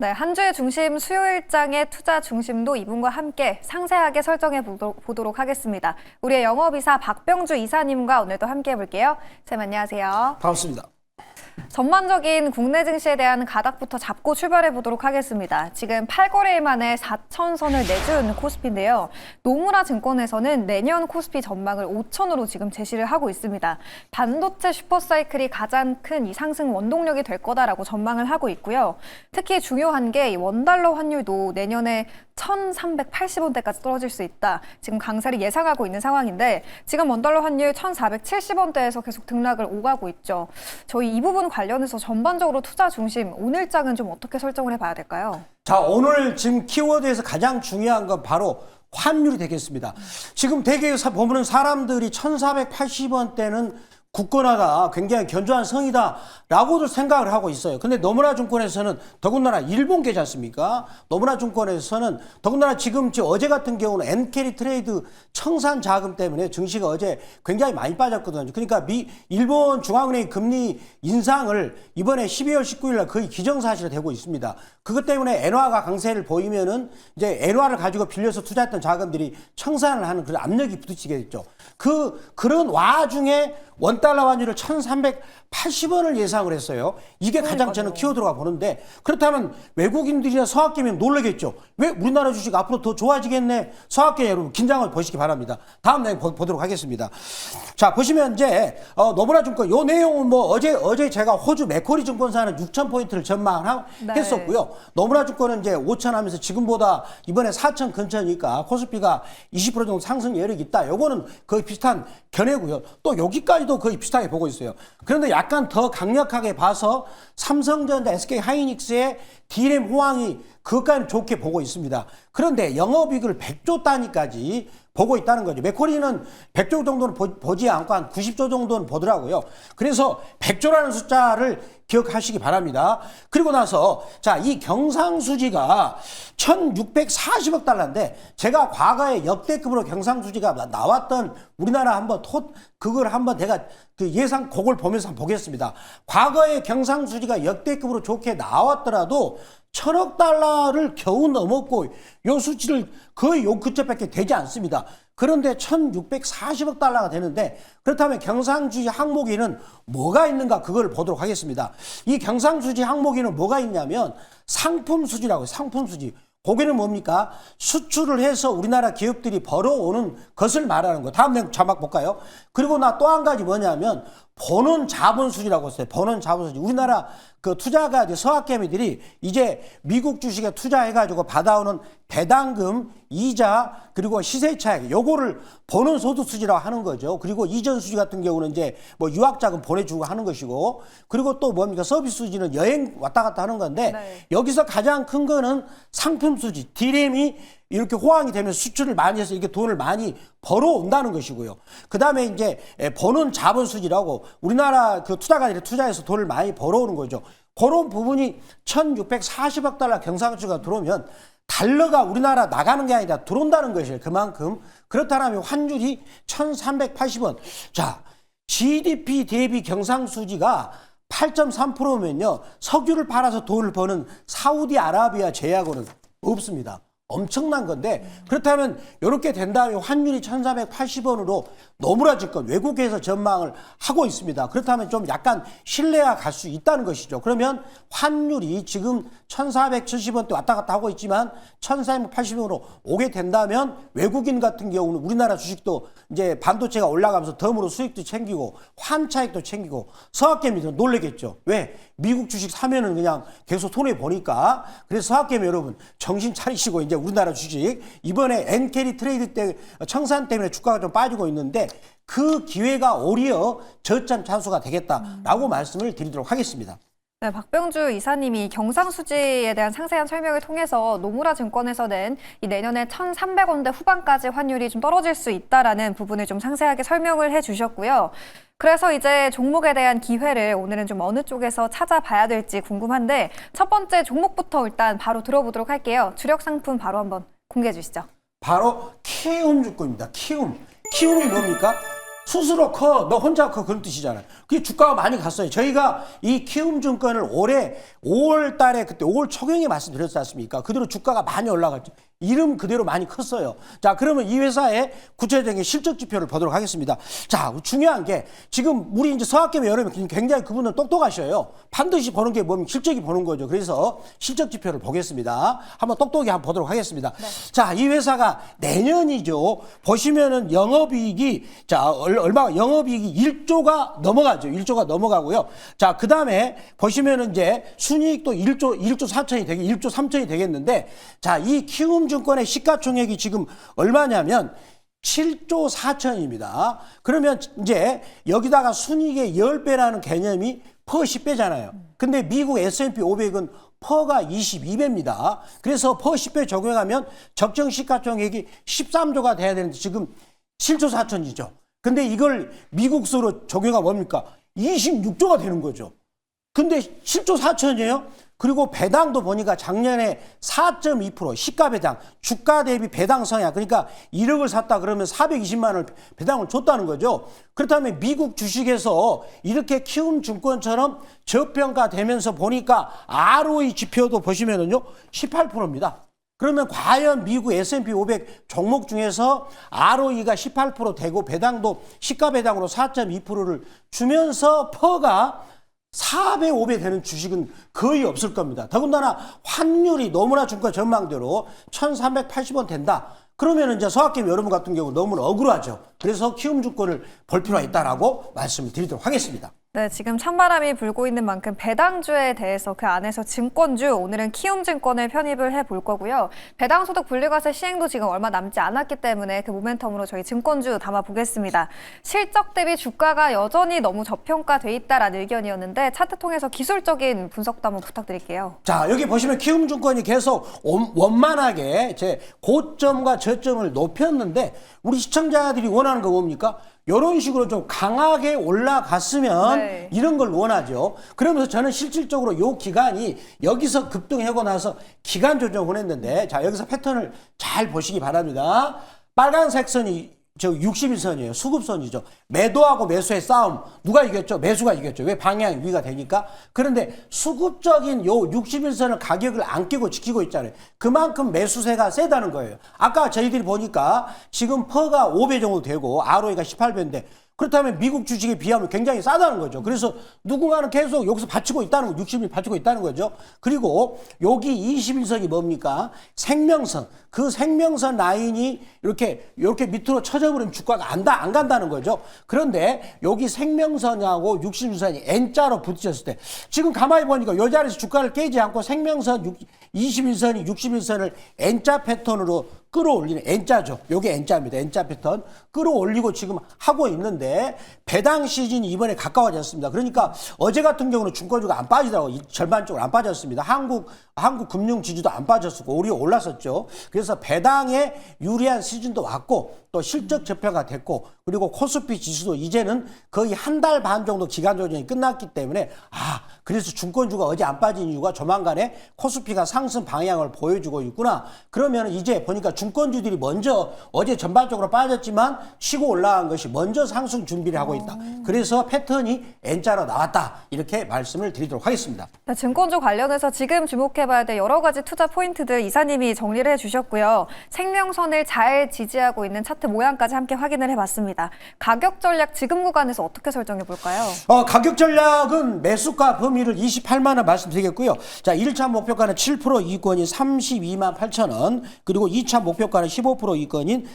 네, 한 주의 중심 수요일장의 투자 중심도 이분과 함께 상세하게 설정해 보도록 하겠습니다. 우리의 영업이사 박병주 이사님과 오늘도 함께 해볼게요. 쌤 안녕하세요. 반갑습니다. 전반적인 국내 증시에 대한 가닥부터 잡고 출발해 보도록 하겠습니다. 지금 8거래일 만에 4,000선을 내준 코스피인데요. 노무라 증권에서는 내년 코스피 전망을 5,000으로 지금 제시를 하고 있습니다. 반도체 슈퍼사이클이 가장 큰 이 상승 원동력이 될 거다라고 전망을 하고 있고요. 특히 중요한 게 이 원달러 환율도 내년에 1,380원대까지 떨어질 수 있다. 지금 강세를 예상하고 있는 상황인데 지금 원달러 환율 1,470원대에서 계속 등락을 오가고 있죠. 저희 이 부분 관련해서 전반적으로 투자 중심 오늘장은 좀 어떻게 설정을 해봐야 될까요? 자, 오늘 지금 키워드에서 가장 중요한 건 바로 환율이 되겠습니다. 지금 대개 보면 사람들이 1,480원대는 굳건하다, 굉장히 견조한 성이다 라고도 생각을 하고 있어요. 근데 노무라 증권에서는 더군다나 일본 계지 않습니까? 노무라 증권에서는 더군다나 지금 어제 같은 경우는 엔캐리 트레이드 청산 자금 때문에 증시가 어제 굉장히 많이 빠졌거든요. 그러니까 일본 중앙은행 금리 인상을 이번에 12월 19일 날 거의 기정사실화 되고 있습니다. 그것 때문에 엔화가 강세를 보이면은 이제 엔화를 가지고 빌려서 투자했던 자금들이 청산을 하는 그런 압력이 부딪히게 됐죠. 그런 와중에 원달러 환율을 1,380원을 예상을 했어요. 이게 가장 저는 키워드가 보는데, 그렇다면 외국인들이나 서학개미는 놀라겠죠. 왜 우리나라 주식 앞으로 더 좋아지겠네. 서학개미 여러분 긴장을 보시기 바랍니다. 다음 내용 보도록 하겠습니다. 자, 보시면 이제 노무라 증권 요 내용은 뭐 어제 제가 호주 맥쿼리 증권사는 6,000포인트를 전망했었고요. 노무라 증권은 이제 5,000 하면서 지금보다 이번에 4,000 근처니까 코스피가 20% 정도 상승 여력이 있다. 요거는 거의 비슷한 견해고요. 또 여기까지도 거의 비슷하게 보고 있어요. 그런데 약간 더 강력하게 봐서 삼성전자, SK하이닉스의 D램 호황이 그것까지 좋게 보고 있습니다. 그런데 영업이익을 100조 단위까지 보고 있다는 거죠. 맥쿼리는 100조 정도는 보지 않고 한 90조 정도는 보더라고요. 그래서 100조라는 숫자를 기억하시기 바랍니다. 그리고 나서 자, 이 경상수지가 1,640억 달러인데 제가 과거에 역대급으로 경상수지가 나왔던 우리나라 한번 그걸 한번 내가 그 예상 그걸 보면서 한번 보겠습니다. 과거에 경상수지가 역대급으로 좋게 나왔더라도 1,000억 달러를 겨우 넘었고 요 수치를 거의 요 그때밖에 되지 않습니다. 그런데 1,640억 달러가 되는데, 그렇다면 경상수지 항목에는 뭐가 있는가 그걸 보도록 하겠습니다. 이 경상수지 항목에는 뭐가 있냐면 상품수지라고 해요. 상품수지. 거기는 뭡니까? 수출을 해서 우리나라 기업들이 벌어오는 것을 말하는 거. 다음 내용 자막 볼까요? 그리고 또 한 가지 뭐냐면 본원 자본수지라고 했어요. 본원 자본수지. 우리나라 그 투자가 이제 서학개미들이 이제 미국 주식에 투자해가지고 받아오는 배당금, 이자, 그리고 시세 차익, 요거를 본원 소득수지라고 하는 거죠. 그리고 이전 수지 같은 경우는 이제 뭐 유학자금 보내주고 하는 것이고, 그리고 또 뭡니까? 서비스 수지는 여행 왔다 갔다 하는 건데, 네. 여기서 가장 큰 거는 상품 수지, D램이 이렇게 호황이 되면 수출을 많이 해서 이렇게 돈을 많이 벌어온다는 것이고요. 그 다음에 이제 버는 자본 수지라고 우리나라 그 투자가들이 투자해서 돈을 많이 벌어오는 거죠. 그런 부분이 1,640억 달러 경상수지가 들어오면 달러가 우리나라 나가는 게 아니라 들어온다는 것이에요. 그만큼. 그렇다면 환율이 1,380원. 자, GDP 대비 경상수지가 8.3%면요. 석유를 팔아서 돈을 버는 사우디아라비아 제약으로는 없습니다. 엄청난 건데, 그렇다면 이렇게 된다면 환율이 1,480원으로 노무라 증권 외국에서 전망을 하고 있습니다. 그렇다면 좀 약간 신뢰가 갈 수 있다는 것이죠. 그러면 환율이 지금 1,470원대 왔다 갔다 하고 있지만 1,480원으로 오게 된다면 외국인 같은 경우는 우리나라 주식도 이제 반도체가 올라가면서 덤으로 수익도 챙기고 환차익도 챙기고 서학개미들은 놀라겠죠. 왜? 미국 주식 사면은 그냥 계속 손해 보니까. 그래서 서학개미 여러분 정신 차리시고 이제 우리나라 주식 이번에 엔캐리 트레이드 때 청산 때문에 주가가 좀 빠지고 있는데 그 기회가 오히려 저점 찬수가 되겠다라고 말씀을 드리도록 하겠습니다. 네, 박병주 이사님이 경상수지에 대한 상세한 설명을 통해서 노무라 증권에서는 이 내년에 1,300원대 후반까지 환율이 좀 떨어질 수 있다라는 부분을 좀 상세하게 설명을 해주셨고요. 그래서 이제 종목에 대한 기회를 오늘은 좀 어느 쪽에서 찾아봐야 될지 궁금한데 첫 번째 종목부터 일단 바로 들어보도록 할게요. 주력 상품 바로 한번 공개해 주시죠. 바로 키움증권입니다. 키움이 뭡니까? 스스로 커, 너 혼자 커 그런 뜻이잖아요. 그게 주가가 많이 갔어요. 저희가 이 키움증권을 올해 5월 달에 그때 5월 초경에 말씀드렸지 않습니까? 그대로 주가가 많이 올라갔죠. 이름 그대로 많이 컸어요. 자, 그러면 이 회사의 구체적인 실적 지표를 보도록 하겠습니다. 자, 중요한 게 지금 우리 이제 서학개미 여러분 굉장히 그분은 똑똑하셔요. 반드시 보는 게 뭡니까? 실적이 보는 거죠. 그래서 실적 지표를 보겠습니다. 한번 똑똑히 한번 보도록 하겠습니다. 네. 자, 이 회사가 내년이죠. 보시면은 영업이익이 자, 얼마가 영업이익이 1조가 넘어가죠. 1조가 넘어가고요. 자, 그다음에 보시면은 이제 순이익도 1조 4천이 되게 1조 3천이 되겠는데 자, 이 키움증권의 시가총액이 지금 얼마냐면 7조 4천입니다. 그러면 이제 여기다가 순이익의 10배라는 개념이 퍼 10배잖아요. 근데 미국 S&P 500은 퍼가 22배입니다. 그래서 퍼 10배 적용하면 적정 시가총액이 13조가 돼야 되는데 지금 7조 4천이죠. 근데 이걸 미국수로 적용하면 뭡니까? 26조가 되는 거죠. 근데 7조 4천이에요? 그리고 배당도 보니까 작년에 4.2% 시가 배당, 주가 대비 배당 성향. 그러니까 1억을 샀다 그러면 420만 원을 배당을 줬다는 거죠. 그렇다면 미국 주식에서 이렇게 키움증권처럼 저평가되면서 보니까 ROE 지표도 보시면은요, 18%입니다. 그러면 과연 미국 S&P 500 종목 중에서 ROE가 18% 되고 배당도 시가 배당으로 4.2%를 주면서 퍼가 4배, 5배 되는 주식은 거의 없을 겁니다. 더군다나 환율이 너무나 주가 전망대로 1,380원 된다. 그러면 이제 서학개미 여러분 같은 경우 너무나 억울하죠. 그래서 키움증권을 볼 필요가 있다라고 말씀을 드리도록 하겠습니다. 네, 지금 찬바람이 불고 있는 만큼 배당주에 대해서 그 안에서 증권주, 오늘은 키움증권을 편입을 해볼 거고요. 배당소득 분리과세 시행도 지금 얼마 남지 않았기 때문에 그 모멘텀으로 저희 증권주 담아보겠습니다. 실적 대비 주가가 여전히 너무 저평가돼 있다라는 의견이었는데 차트 통해서 기술적인 분석도 한번 부탁드릴게요. 자, 여기 보시면 키움증권이 계속 원만하게 제 고점과 저점을 높였는데 우리 시청자들이 원하는 거 뭡니까? 이런 식으로 좀 강하게 올라갔으면 네. 이런 걸 원하죠. 그러면서 저는 실질적으로 이 기간이 여기서 급등하고 나서 기간 조정을 했는데 자, 여기서 패턴을 잘 보시기 바랍니다. 빨간색 선이 저 60일선이에요. 수급선이죠. 매도하고 매수의 싸움. 누가 이겼죠? 매수가 이겼죠. 왜? 방향이 위가 되니까. 그런데 수급적인 요 60일선을 가격을 안 끼고 지키고 있잖아요. 그만큼 매수세가 세다는 거예요. 아까 저희들이 보니까 지금 퍼가 5배 정도 되고 ROE가 18배인데 그렇다면 미국 주식에 비하면 굉장히 싸다는 거죠. 그래서 누군가는 계속 여기서 받치고 있다는 거, 60일 받치고 있다는 거죠. 그리고 여기 21선이 뭡니까? 생명선. 그 생명선 라인이 이렇게 밑으로 쳐져버리면 주가가 안 간다는 거죠. 그런데 여기 생명선하고 61선이 N자로 부딪혔을 때 지금 가만히 보니까 이 자리에서 주가를 깨지 않고 생명선 21선이 61선을 N자 패턴으로 끌어올리는 N자죠. 요게 N자입니다. N자 패턴 끌어올리고 지금 하고 있는데 배당 시즌이 이번에 가까워졌습니다. 그러니까 어제 같은 경우는 중권주가 안 빠지더라고요. 절반적으로 안 빠졌습니다. 한국 금융 지주도 안 빠졌었고 오히려 올랐었죠. 그래서 배당에 유리한 시즌도 왔고 또 실적 저평가 됐고 그리고 코스피 지수도 이제는 거의 한 달 반 정도 기간 조정이 끝났기 때문에 그래서 중권주가 어제 안 빠진 이유가 조만간에 코스피가 상승 방향을 보여주고 있구나. 그러면 이제 보니까 중권주들이 먼저 어제 전반적으로 빠졌지만 치고 올라간 것이 먼저 상승 준비를 하고 있다. 그래서 패턴이 N자로 나왔다. 이렇게 말씀을 드리도록 하겠습니다. 네, 증권주 관련해서 지금 주목해봐야 될 여러 가지 투자 포인트들 이사님이 정리를 해주셨고요. 생명선을 잘 지지하고 있는 차트 모양까지 함께 확인을 해봤습니다. 가격 전략 지금 구간에서 어떻게 설정해볼까요? 가격 전략은 매수가 범위를 28만 원 말씀드리겠고요. 자, 1차 목표가는 7% 이익권인 32만 8천 원, 그리고 2차 목표가는 15% 이익권인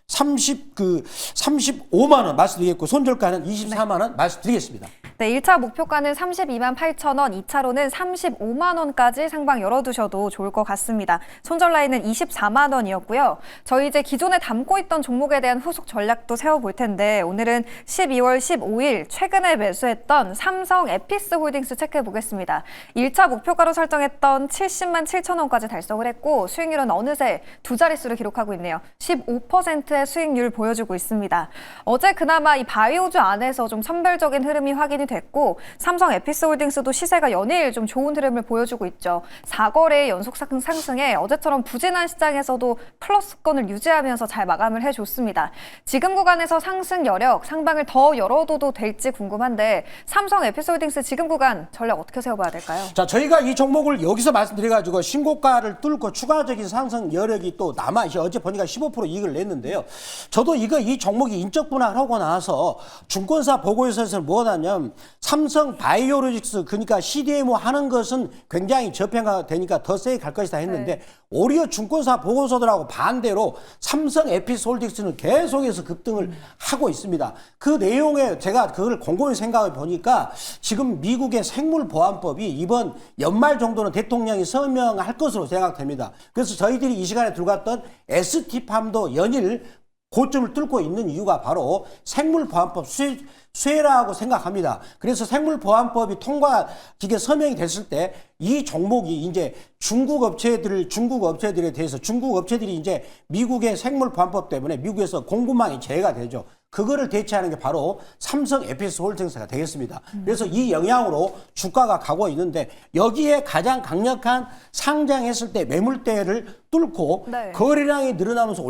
35만 원 말씀드리겠고 손절가는 24만 원 말씀드리겠습니다. 네, 1차 목표가는 32만 8천 원, 2차로는 35만 원까지 상방 열어두셔도 좋을 것 같습니다. 손절 라인은 24만 원이었고요. 저희 이제 기존에 담고 있던 종목에 대한 후속 전략도 세워볼 텐데 오늘은 12월 15일 최근에 매수했던 삼성 에피스 홀딩스 체크해 보겠습니다. 1차 목표가로 설정했던 70만 7천 원까지 달성을 했고 수익률은 어느새 두 자릿수를 기록하고 있네요. 15%의 수익률 보여주고 있습니다. 어제 그나마 이 바이오주 안에서 좀 선별적인 흐름이 확인이 됐고 삼성 에피스홀딩스도 시세가 연일 좀 좋은 흐름을 보여주고 있죠. 4거래의 연속 상승에 어제처럼 부진한 시장에서도 플러스권을 유지하면서 잘 마감을 해줬습니다. 지금 구간에서 상승 여력, 상방을 더 열어둬도 될지 궁금한데 삼성 에피스홀딩스 지금 구간 전략 어떻게 세워봐야 될까요? 자, 저희가 이 종목을 여기서 말씀드려가지고 신고가를 뚫고 추가적인 상승 여력이 또 남아있어요. 어제 보니까 15% 이익을 냈는데요. 저도 이 종목이 인적 분할하고 나서 증권사 보고서에서 뭐가 나냐면 삼성 바이오로직스 그러니까 CDMO 하는 것은 굉장히 저평가가 되니까 더 세게 갈 것이다 했는데 네. 오히려 증권사 보고서들하고 반대로 삼성 에피스홀딩스는 계속해서 급등을 하고 있습니다. 그 내용에 제가 그걸 곰곰이 생각해 보니까 지금 미국의 생물보안법이 이번 연말 정도는 대통령이 서명할 것으로 생각됩니다. 그래서 저희들이 이 시간에 들어갔던 ST팜도 연일 고점을 뚫고 있는 이유가 바로 생물보안법 수혜라고 생각합니다. 그래서 생물보안법이 이게 서명이 됐을 때 이 종목이 이제 중국 업체들에 대해서 중국 업체들이 이제 미국의 생물보안법 때문에 미국에서 공급망이 제외가 되죠. 그거를 대체하는 게 바로 삼성 에피스홀딩스가 되겠습니다. 그래서 이 영향으로 주가가 가고 있는데 여기에 가장 강력한 상장했을 때 매물대를 뚫고 네. 거래량이 늘어나면서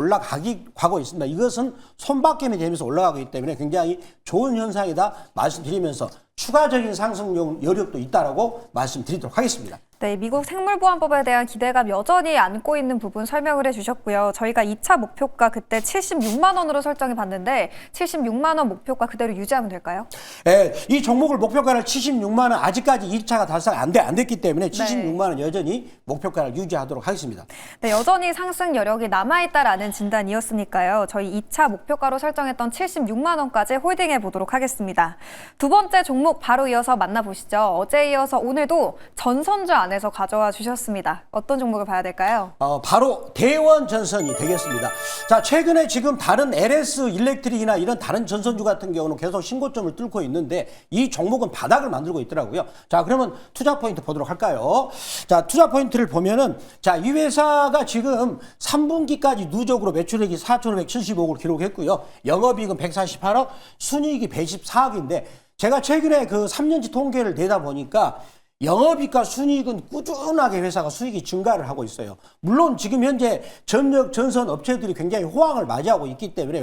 가고 있습니다. 이것은 손바뀜이 되면서 올라가고 있기 때문에 굉장히 좋은 현상이다 말씀드리면서 추가적인 상승 여력도 있다라고 말씀드리도록 하겠습니다. 네, 미국 생물보안법에 대한 기대감 여전히 안고 있는 부분 설명을 해주셨고요. 저희가 2차 목표가 그때 76만 원으로 설정해 봤는데 76만 원 목표가 그대로 유지하면 될까요? 예, 이 종목을 목표가를 76만 원 아직까지 2차가 달성 안 됐기 때문에 76만 원 여전히 목표가를 유지하도록 하겠습니다. 네, 여전히 상승 여력이 남아있다라는 진단이었으니까요. 저희 2차 목표가로 설정했던 76만 원까지 홀딩해 보도록 하겠습니다. 두 번째 종목 바로 이어서 만나보시죠. 어제 이어서 오늘도 전선주 안에서 가져와 주셨습니다. 어떤 종목을 봐야 될까요? 바로 대원전선이 되겠습니다. 자, 최근에 지금 다른 LS 일렉트릭이나 이런 다른 전선주 같은 경우는 계속 신고점을 뚫고 있는데 이 종목은 바닥을 만들고 있더라고요. 자, 그러면 투자 포인트 보도록 할까요? 자, 투자 포인트를 보면은 자, 이 회사가 지금 3분기까지 누적으로 매출액이 4,575억을 기록했고요. 영업이익은 148억, 순이익이 114억인데 제가 최근에 그 3년치 통계를 내다 보니까 영업이익과 순이익은 꾸준하게 회사가 수익이 증가를 하고 있어요. 물론 지금 현재 전선 업체들이 굉장히 호황을 맞이하고 있기 때문에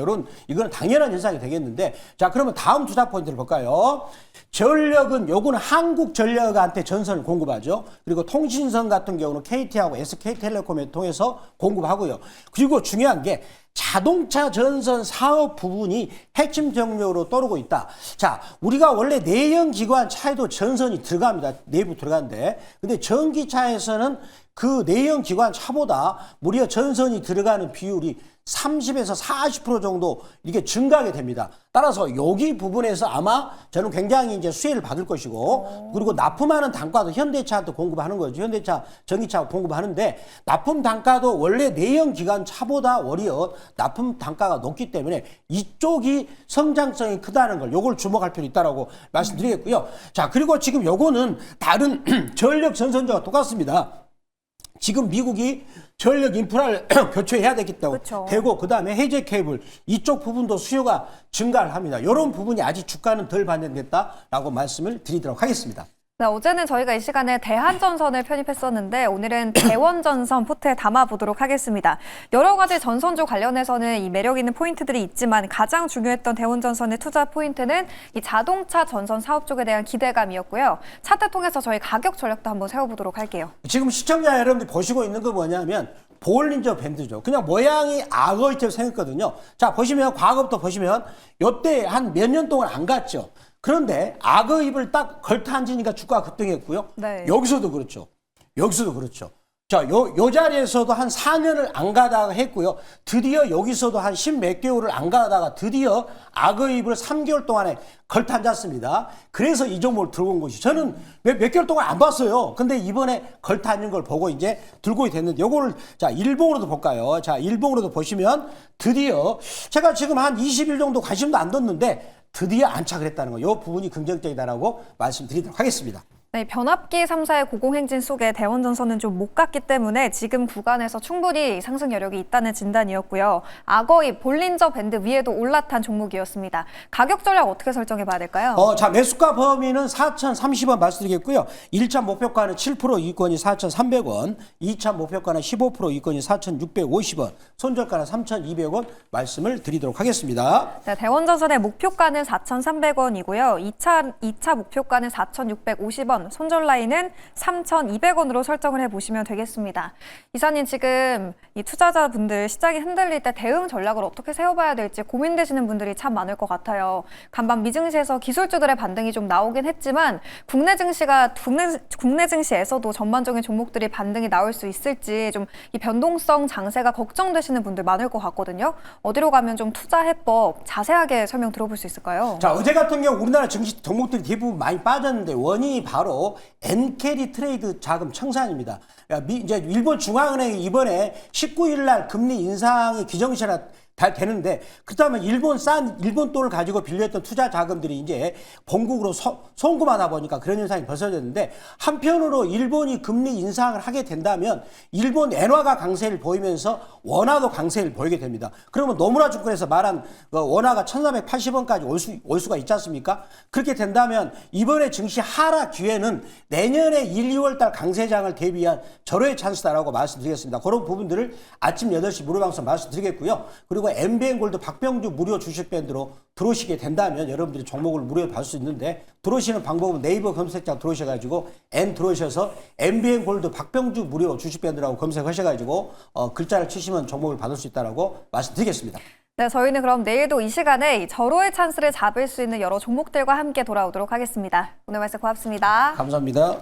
이거는 당연한 현상이 되겠는데 자, 그러면 다음 투자 포인트를 볼까요? 전력은 요거는 한국전력한테 전선을 공급하죠. 그리고 통신선 같은 경우는 KT하고 SK텔레콤을 통해서 공급하고요. 그리고 중요한 게 자동차 전선 사업 부분이 핵심 정력으로 떠오르고 있다. 자, 우리가 원래 내연기관 차에도 전선이 들어갑니다. 내부 들어가는데. 근데 전기차에서는 그 내연기관 차보다 무려 전선이 들어가는 비율이 30에서 40% 정도 이게 증가하게 됩니다. 따라서 여기 부분에서 아마 저는 굉장히 이제 수혜를 받을 것이고 그리고 납품하는 단가도 현대차한테 공급하는 거죠. 현대차, 전기차 공급하는데 납품 단가도 원래 내연기관 차보다 오히려 납품 단가가 높기 때문에 이쪽이 성장성이 크다는 걸 요걸 주목할 필요 있다라고 말씀드리겠고요. 자, 그리고 지금 요거는 다른 전력 전선주와 똑같습니다. 지금 미국이 전력 인프라를 교체해야 되겠다고 그쵸. 되고 그다음에 해제 케이블 이쪽 부분도 수요가 증가를 합니다. 이런 부분이 아직 주가는 덜 반영됐다라고 말씀을 드리도록 하겠습니다. 네, 어제는 저희가 이 시간에 대한전선을 편입했었는데 오늘은 대원전선 포트에 담아보도록 하겠습니다. 여러 가지 전선주 관련해서는 이 매력 있는 포인트들이 있지만 가장 중요했던 대원전선의 투자 포인트는 이 자동차 전선 사업 쪽에 대한 기대감이었고요. 차트 통해서 저희 가격 전략도 한번 세워보도록 할게요. 지금 시청자 여러분들이 보시고 있는 거 뭐냐면 볼린저 밴드죠. 그냥 모양이 악어처럼 생겼거든요. 자, 보시면 과거부터 보시면 요때 한 몇 년 동안 안 갔죠. 그런데 악어 입을 딱 걸터 앉으니까 주가가 급등했고요. 네. 여기서도 그렇죠. 여기서도 그렇죠. 자, 요 자리에서도 한 4년을 안 가다가 했고요. 드디어 여기서도 한 10몇 개월을 안 가다가 드디어 악어 입을 3개월 동안에 걸터 앉았습니다. 그래서 이 종목을 들고 온 것이 저는 몇 개월 동안 안 봤어요. 근데 이번에 걸터 앉은 걸 보고 이제 들고 됐는데 요거를 자, 일봉으로도 볼까요? 자, 일봉으로도 보시면 드디어 제가 지금 한 20일 정도 관심도 안 뒀는데 드디어 안착을 했다는 거. 이 부분이 긍정적이다라고 말씀드리도록 하겠습니다. 네, 변압기 3사의 고공행진 속에 대원전선은 좀 못 갔기 때문에 지금 구간에서 충분히 상승 여력이 있다는 진단이었고요. 악어입, 볼린저 밴드 위에도 올라탄 종목이었습니다. 가격 전략 어떻게 설정해 봐야 될까요? 자, 매수가 범위는 4,030원 말씀드리겠고요. 1차 목표가는 7%, 이권이 4,300원, 2차 목표가는 15%, 이권이 4,650원, 손절가는 3,200원 말씀을 드리도록 하겠습니다. 네, 대원전선의 목표가는 4,300원이고요. 2차 목표가는 4,650원, 손절 라인은 3,200원으로 설정을 해보시면 되겠습니다. 이사님, 지금 이 투자자분들 시장이 흔들릴 때 대응 전략을 어떻게 세워봐야 될지 고민되시는 분들이 참 많을 것 같아요. 간밤 미증시에서 기술주들의 반등이 좀 나오긴 했지만 국내 증시에서도 전반적인 종목들이 반등이 나올 수 있을지 좀 이 변동성 장세가 걱정되시는 분들 많을 것 같거든요. 어디로 가면 좀 투자 해법 자세하게 설명 들어볼 수 있을까요? 자, 어제 같은 경우 우리나라 증시 종목들이 대부분 많이 빠졌는데 원인이 바로 엔캐리 트레이드 자금 청산입니다. 이제 일본 중앙은행이 이번에 19일 날 금리 인상이 기정사실화 되는데, 그렇다면 일본 돈을 가지고 빌렸던 투자 자금들이 이제 본국으로 송금하다 보니까 그런 현상이 벌어졌는데, 한편으로 일본이 금리 인상을 하게 된다면 일본 엔화가 강세를 보이면서 원화도 강세를 보이게 됩니다. 그러면 노무라 증권에서 말한 원화가 1,480원까지 올 수가 있지 않습니까? 그렇게 된다면 이번에 증시 하락 기회는 내년에 1, 2월 달 강세장을 대비한 절호의 찬스다라고 말씀드리겠습니다. 그런 부분들을 아침 8시 무료방송 말씀드리겠고요. 그리고 MBN 골드 박병주 무료 주식 밴드로 들어오시게 된다면 여러분들이 종목을 무료로 받을 수 있는데, 들어오시는 방법은 네이버 검색창 들어오셔가지고 들어오셔서 MBN 골드 박병주 무료 주식 밴드라고 검색하셔가지고 글자를 치시면 종목을 받을 수 있다라고 말씀드리겠습니다. 네, 저희는 그럼 내일도 이 시간에 절호의 찬스를 잡을 수 있는 여러 종목들과 함께 돌아오도록 하겠습니다. 오늘 말씀 고맙습니다. 감사합니다.